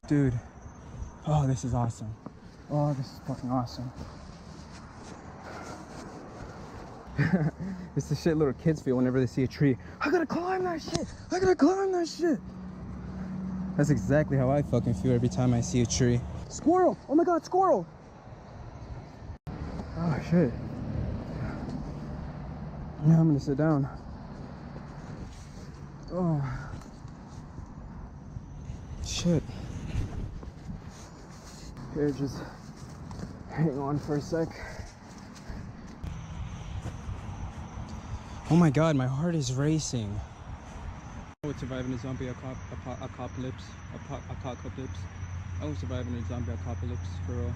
Dude. Oh, this is awesome. Oh, this is fucking awesome. It's the shit little kids feel whenever they see a tree. I gotta climb that shit. I gotta climb that shit. That's exactly how I fucking feel every time I see a tree. Squirrel! Oh my god, squirrel! Oh shit. Now I'm gonna sit down. Oh. Shit. Here, just hang on for a sec. Oh my god, my heart is racing. I would survive in a zombie apocalypse. I would survive in a zombie apocalypse for real.